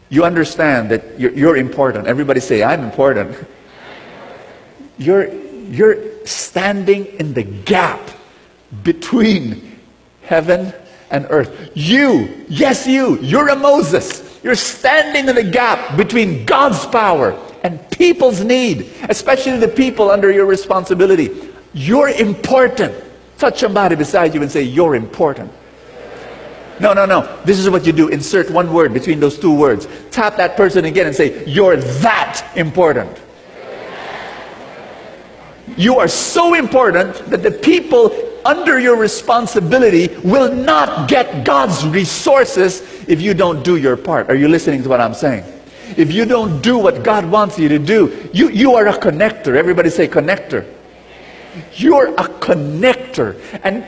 You understand that you're important. Everybody say, I'm important. You're standing in the gap between heaven and earth. Yes, you're a Moses. You're standing in the gap between God's power and people's need, especially the people under your responsibility. You're important. Touch somebody beside you and say, you're important. No. This is what you do. Insert one word between those two words. Tap that person again and say, you're that important. You are so important that the people under your responsibility will not get God's resources if you don't do your part. Are you listening to what I'm saying? If you don't do what God wants you to do, you are a connector. Everybody say connector. You're a connector. And